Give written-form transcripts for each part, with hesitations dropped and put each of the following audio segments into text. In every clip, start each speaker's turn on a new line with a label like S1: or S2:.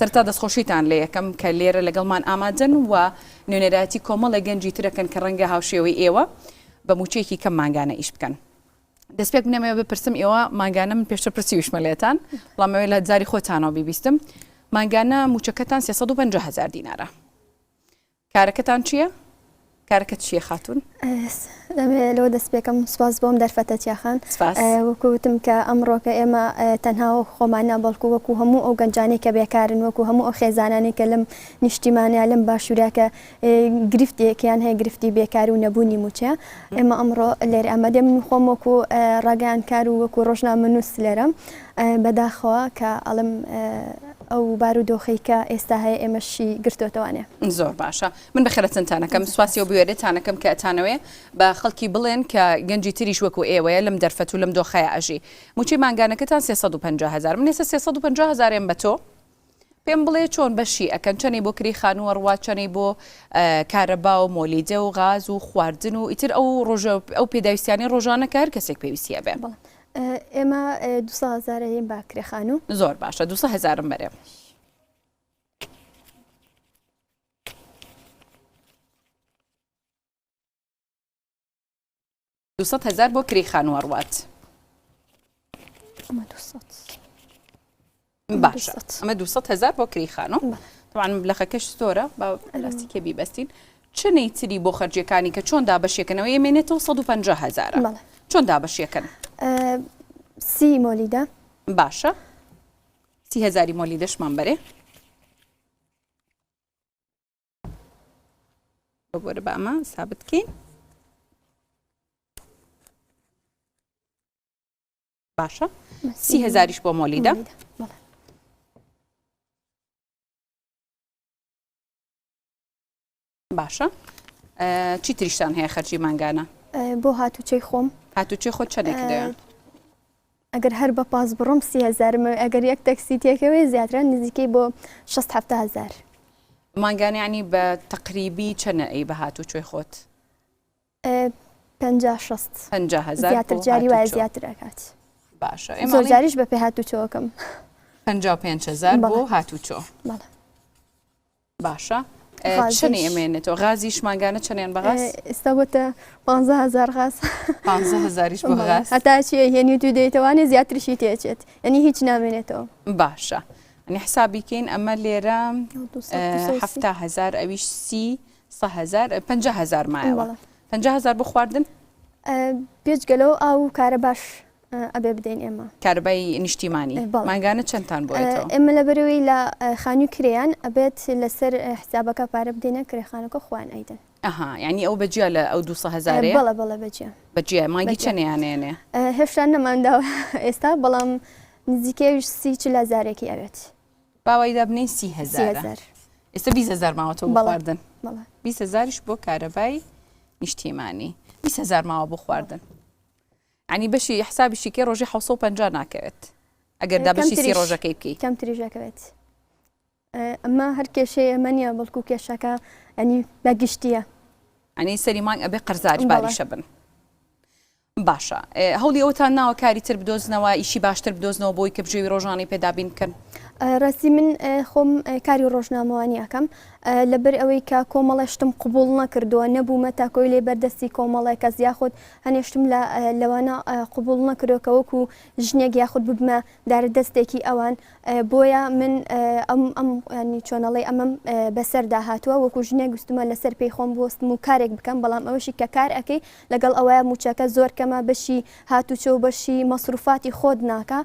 S1: سەرتا دەستخۆشیتان لە یەکەم کە لێرە لەگەڵمان ئامادەن و نوێنەرایەتی کۆمەڵە گەنجی ترەکەن کە ڕەنگە هاوشێوەی ئێوە بە موچەیەکی کەم ماگانە ئیش بکەن. دەستپێک بنەمەوە بپرسم ئێوە ماگانە من پێشتر پرسیویشمە لێتان بەڵامەوەی لە جاری خۆتانەوە بیبیستم ماگانە موچەکەتان 350,000 دینارە. کارەکەتان چییە؟ کارەکەت چییە خاتون؟
S2: لەوە دەست پێکەم سواز بۆم دەرفەتە چیاخان وەکوتم کە ئەمڕۆکە ئێمە تەنها خۆمانە بەڵکو وەکو هەموو ئەو گەنجانی کە بێکارن وەکو هەموو ئەو خێزانانی کە لەم نیشتیمانیا لەم باشوورەکە گرفتێکیان هەیە گرفتی بێکاری و نەبوونی موچە ئێمە ئەمڕۆ لێرە ئەمەدە من خۆم وەکو ڕاگەیان کار و وەکو ڕۆژنامەنووس لێرەم بەداخەوە کە ئەڵم ئەو بارودۆخی کە ئێستا هەیە ئێمەشی گرتوتەوانێ.
S1: زۆر باشە من بەخێرەتەنتانەکەم سواسی و بوێرێتانەکەم کە ئەتانەوێ بە خەڵکی بڵێن کە گەنجی تریش وەکو ئێوەیە لەم دەرفەت و لەم دۆخەیە ئەژی موچی ماگانەکەتان 350,000 من ئێستا 350,000 بە تۆ پێم بڵێ چۆن بەشی ئەکەن چەنەی بۆ کری خانووە ڕوا چەنەی بۆ کارەبا و مۆلیدە و غاز و خواردن و ئیتر ئەو پێداویستیانی ڕۆژانە کە هەر کەسێک پێویستیە بێ.
S2: ئێمە 200,000 با کرێخان و
S1: زۆر باشە 200,000 بەرێ. هزار بۆ کریخان و هەڕوات. باشە ئەمە 200,000 بۆ کریخان و طبعاً بلەخەکەش زۆرە با لاستیکێ بیبەستین. چنەی تری بۆ خەرجیەکانی کە چۆن دابەشیەکەنەوە ئێمێنێتەوە 150,000 چۆن دابەشیەکەن؟
S2: 30 مۆلیدە
S1: باشە 30,000 مۆلیدەشمان بەرێ بۆرە بە ئەمە سابت بکەین. باشە 30,000 بۆ مۆلیدە باشە چی تریشتان هەیە خەرجی ماگانە؟
S2: بۆ هاتوچەی خۆم
S1: هاتوچێ خۆت چەندێک دەوێت؟
S2: ئەگەر هەر بە پاس بڕۆم 30,000 ئەگەر یەک تەکسی تێکەوەی زیاترە نزیکەی بۆ 6-7,000
S1: ماگانیانی بە تقریبی چەنە ئەی بە هاتوچۆی خۆت؟
S2: 50-60 زیاتر جاری وایە زیاتر ئەکات.
S1: باشە
S2: زۆر جاریش بە پێ هاتوچۆکەم
S1: 55,000 بۆ هاتوچۆ. باشە چنی ئەمێنێتەوە غازیش ماگانە چەندیان بەغاز؟
S2: ئێستا بۆتە 15,000 غاز
S1: 15,000 بۆ غاز
S2: هەتا چی هێنی تو دەیتەوانێ زیاتریشی تێچێت یعنی هیچ نامێنێتەوە.
S1: باشە ئەنی حسابیکەین ئەمە لێرە 7,000 ئەویش 30,000 50,000 مایەوە 50,000 بۆ خواردن
S2: پێچگەلەوە ئاو کارە باش ئەبێ بدەین ئێمە
S1: کاربای نیشتیمانی ماگانە چەندتان بۆێتەوە؟
S2: ئێمە لە بەرەوەی لە خانی کرێیان ئەبێت لەسەر حسابەکە پارە بدەینە کرێخانەکە خوان ئەیدن.
S1: ئەها یعنی ئەو بەجیا لە ئەو 200,000
S2: بەڵە بەڵە
S1: بەجیا ماگی چەندیانێنێ؟
S2: هێشتا نەمانداوە ئێستا بەڵام نزیکەویش 30-40,000 ئەوێت
S1: باوای دابنین 30,000 ئێستا 20,000 ماوەتەوە بۆ خواردن 20,000ش بۆ کارەبای نیشتیمانی 20,000 ماوە بۆ خواردن عنی بەشی حسابیشی کێ ڕۆژی 750 ناکەوێت ئەگەر دابشی 30 ڕۆژەکەی بکەی
S2: کەم تریژەکەوێت. ئەمە هەر کێشەیە ئەمە نیە بەڵکو کێشەکە ئەنی بەگشتیە
S1: ئەنی سەری مانگ ئەبێ قەرزاج باریشە بن. باشە هەوڵی ئەوتان ناوە کاری تر بدۆزنەوە ئیشی باشتر بدۆزنەوە بۆی کە بژێوی ڕۆژانەی پێدابین بکەن؟
S2: ڕاستی من خۆم کاری ڕۆژنامەوانی ئەەکەم لەبەر ئەوەی کە کۆمەڵێشتم قبول نەکردووە نەبوومە تاکۆی لێ بەردەستی کۆمەڵێک کەس یاخود هەنێشتم لەوانە قبول نەکردەوە وەکو ژنێک یاخود ببمە دارە دەستێکی ئەوان بۆیە من ینی چۆنەڵی ئەمەم بەسەردا هاتووە وەکو ژنێک گوستمە لەسەر پێی خۆم بۆستم و کارێک بکەم بەڵام ئەوەشی کە کار ئەەکەی لەگەڵ ئەوەیە موچەکە زۆر کەمە بەشی هاتوچۆ و بەشی مەسروفاتی خۆت ناکە.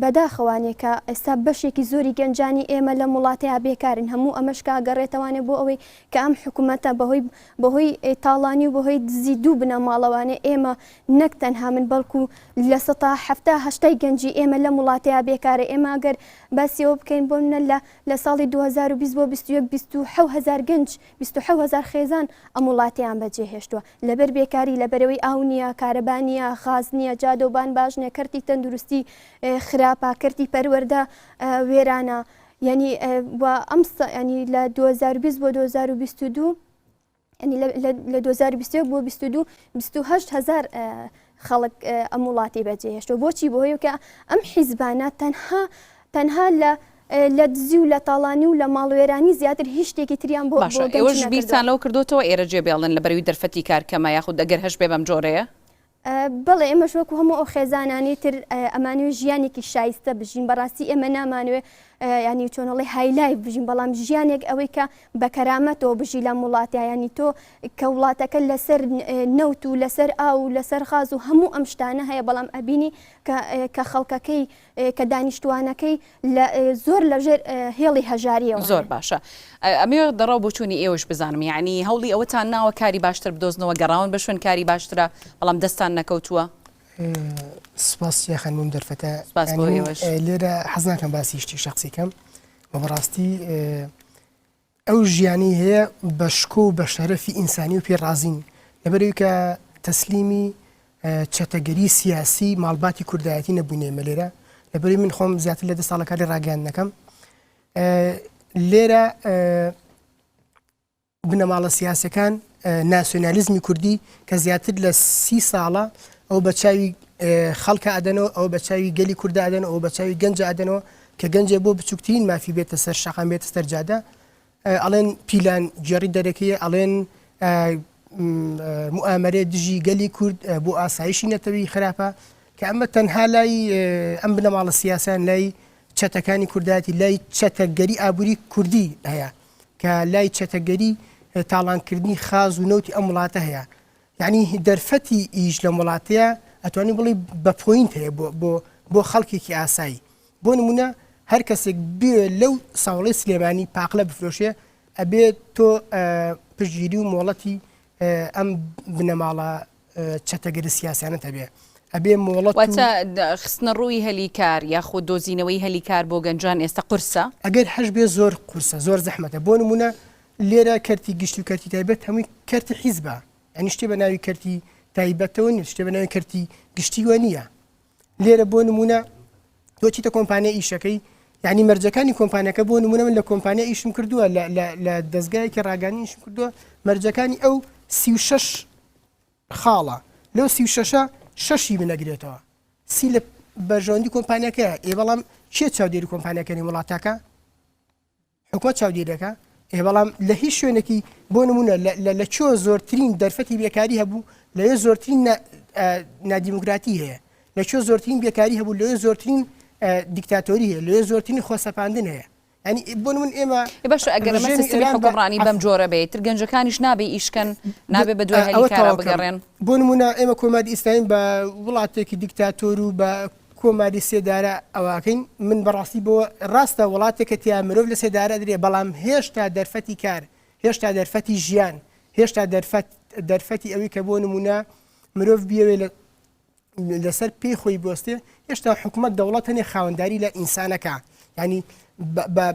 S2: بەداخەوانێکە ئێستا بەشێکی زۆری گەنجانی ئێمە لە وڵاتەیە بێکارن هەموو ئەمەشکا گەڕێتەوانێت بۆ ئەوەی کە ئەم حکوومەتە بەهۆی تاڵانی و بەهۆی دزی دوو بنە ماڵەوانێ ئێمە نەک تەنها من بەڵکو لە 7-8 گەنجی ئێمە لە وڵاتەیە بێکارە ئێمە گەر باسیەوە بکەین بۆ منە لە ساڵی 2020 بۆ 27,000 گەنج 27,000 خێزان ئەم وڵاتیان بەجێهێشتووە لەبەر بێکاری لەبەرەوەی ئاو نییە کارەبانیە خاز نییە جادۆبان باش نیە کەرتی تەندروستی خراپاکردی پەروەەردە وێرانە ینی ئەمستا ینی لە 2020 بۆ 2022 لە 2020 بۆ 22 28,000 خەڵک ئەم وڵاتی بەجێهێشتەوە بۆچی بۆهۆی کە ئەم حیزبانە تەنها لە دزی و لە تاڵانی و لە ماڵوێرانی زیاتر هیچ شتێکی تریان بۆ
S1: باشە ئێوەش بیرتان لەو کردوتەوە ئێرە جێبێڵن لە بەروی دەرفەتی کارکەمە یاخود ئەگەر هەش بێ بەم جۆرەیە
S2: بەڵێ ئێمەش وەکو هەموو ئەو خێزانانی تر ئەمانوێ ژیانێکی شایستە بژین بەڕاستی ئێمە نامانوێ ینی چۆنەڵی هایلای بژین بەڵام ژیانێک ئەوەی کە بە کەرامەتەوە بژی لە وڵاتە ینی تۆ کە وڵاتەکە لەسەر نەوت و لەسەر ئاو و لەسەر خاز و هەموو ئەم شتانە هەیە بەڵام ئەبینی کە خەڵکەکەی کە دانیشتوانەکەی زۆر لەژێر هێڵی هەژاریەوە
S1: زۆر باشە ئەمێ دەڕاو بۆ چوونی ئێوەش بزانم یعنی هەوڵی ئەوەتان ناوە کاری باشتر بدۆزنەوە گەڕاون بە شوێن کاری باشترە بەڵام دەستان نەکەوتووە
S3: سپاس خانم دەرفەتە
S1: سپاس بۆ ئێوەش
S3: لێرە حەز ناکەم باسی شتی شخصیکەم و بەڕاستی ئەو ژیانی هەیە بە شکۆ و بە شەرەفی ئینسانی و پێڕازین لەبەرەوەی کە تەسلیمی چەتەگەری سیاسی ماڵباتی کوردایەتی نەبووینێمە لێرە لەبەرەوەی من خۆم زیاتر لە 10 ساڵەکانی ڕاگەیاندنەکەم لێرە بنەماڵە سیاسەکان ناسیۆنالیزمی کوردی کە زیاتر لە 30 ساڵە ئەو بە چاوی خەڵکە ئەدەنەوە ئەو بە چاوی گەلی کووردا ئەدەنەوە ئەو بە چاوی گەنج ئەدەنەوە کە گەنجێ بۆ بچووکترین مافی بێتە سەر شەقام بێتە سەر جادە ئەڵێن پیلان جێڕی دەرەکەیە ئەڵێن موامەرێ دژی گەلی کورد بۆ ئاسایشی نەتەوەی خراپە کە ئەمە تەنها لای ئەم بنەماڵە سیاسان لای چەتەکانی کوردایەتی لای چەتەگەری ئابووری کوردی هەیە کە لای چەتەگەری تاڵانکردنی خاز و نەوتی ئەم وڵاتە هەیە یعنی دەرفەتی ئیش لە وڵاتەیە ئەتوانی بڵی بە پۆینت هەیە بۆ خەڵکێکی ئاسایی بۆ نمونە هەر کەسێک بێ لەو ساوڵی سلێمانی پاقلە بفرۆشێ ئەبێت تۆ پشگیری و مۆڵەتی ئەم بنەماڵە چەتەگەری سیاسیانە هەبێ ئەبێ مۆڵەت
S1: خستنە ڕووی هەلیکار یاخود دۆزینەوەی هەلیکار بۆ گەنجان ئێستا قورسە
S3: ئەگەر هەش بێ زۆر قورسە زۆر زەحمەتە بۆ نمونە لێرە کەرتی گشتی و کەرتی تایبەت هەمووی کەرتی حیزبە ئەنی شتێ بە ناوی کەرتی تایبەتەوە نیە شتێ بە ناوی کەرتی گشتیوە نییە لێرە بۆ نمونە تۆچیتە کۆمپانیا ئیشەکەی یعنی مەرجەکانی کۆمپانیەکە بۆ نمونە من لە کۆمپانیا ئیشم کردووە لە دەستگایەکی ڕاگەانی ئیشم کردووە مەرجەکانی ئەو 36 خاڵە لەو 36 شەشی بنەگرێتەوە سی لە بەژۆندی کۆمپانیەکە بەڵام چێ چاودێری کۆمپانیەکانی وڵاتەکە حکومەت چاودێریەکە بەڵام لە هیچ شوێنێکی بۆ نمونە لە چۆ زۆرترین دەرفەتی بێکاری هەبوو لەوێ زۆرترین نادیموکراتی هەیە لە چۆ زۆرترین بێکاری هەبوو لەوێ زۆرترین دیکتاتۆری هەیە لەوێ زۆرترین خۆسەپاندن هەیە ینی بۆ من ئێمە
S1: باش ئەگەر سیستمی حکومڕانی بەم جۆرە بێت تر گەنجەکانیش نابێ ئیشکەن نابێ بە دوای هەلیکارە بگەڕێن
S3: بۆ نمونە ئێمە کۆماری ئیسلایم بە وڵاتێکی دیکتاتۆر و بە کۆماری سێدارە ئەواکەین من بەڕاستی بۆ ڕاستە وڵاتێکە تیا مرۆڤ لە سێدارە درێ بەڵام هێشتا دەرفەتی کار هێشتا دەرفەتی ژیان هێشتا دەرفەتی ئەوەی کە بۆ نمونە مرۆڤ بیاوێ لەسەر پێی خۆی بۆستێ هێشتا حکومەت دەوڵەت هەنێ خاوەنداری لە ئینسانەکە ینی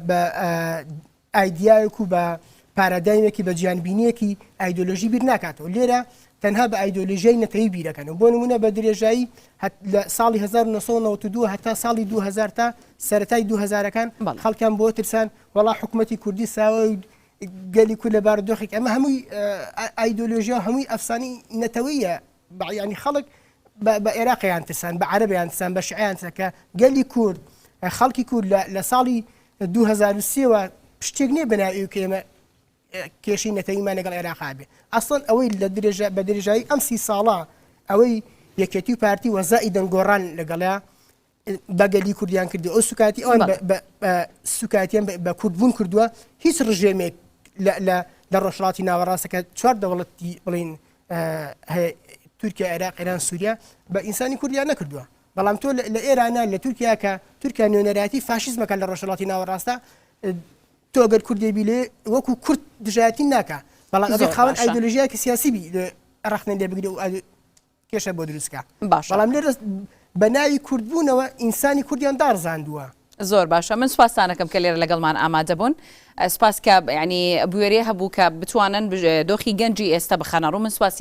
S3: بە ئایدیایەک و بە پارادایمێکی بە گیانبینیەکی ئایدۆلۆژی بیر ناکاتەوە لێرە تەنها بە ئایدۆلۆژیای نەتەوەی بیرەکەن بۆ نمونە بە درێژایی لە ساڵی 1992 هەتا ساڵی 2000 تا سەرەتای 2000ەکان خەڵکیان بۆ ترسان وەڵا حکومەتی کوردی ساوە گەلی کورد لە بارودۆخێک ئەمە هەمووی ئایدۆلۆژیا هەمووی ئەفسانی نەتەوەیە ینی خەڵک بە عێراقیان ترسان بە عەرەبیان ترسان بە شیعیان کە گەلی کورد خەڵکی کورد لە ساڵی 2023 شتێک نییە بەناوی کە ئێمە کێشی نەتەوەیمان لەگەڵ عێراقا بێ ئەسڵەن ئەوەی بە درێژایی ئەم 30 ساڵە ئەوەی یەکێتی و پارتی وەزای دەنگۆڕان لەگەڵیا بەگەلی کوردیان کردی ئەو سوکاتی ئەوان سوکاتیان بە کوردبوون کردووە هیچ ڕژێمێک لە ڕۆژهەڵاتی ناوەڕاستەکە 4 دەوڵەتی بڵین تورکیا عێراق ئێران سووریا بە ئینسانی کوردیان نەکردووە بەڵام تۆ لە ئێرانە لە تورکیا کە تورکیا نوێنەراتی فاشیزمەکە لە ڕۆژهەڵاتی ناوەڕاستە تۆ ئەگەر کوردی بی لێ وەکو کورد دژایەتی ناکە بەڵام ئەگەر خاوەن ئایدۆلۆژیایەکی سیاسی بی ڕەخنە لێ بگرێ و کێشە بۆ دروستکە بەڵام لێرە بە ناوی کوردبوونەوە ئینسانی کوردیان داڕزاندووە
S1: زۆر باشە من سوپاسانەکەم کە لێرە لەگەڵمان ئامادە بوون سپاس کە ینی بوێرێ هەبوو کە بتوانن دۆخی گەنجی ئێستا بخەنە ڕوو من سواسی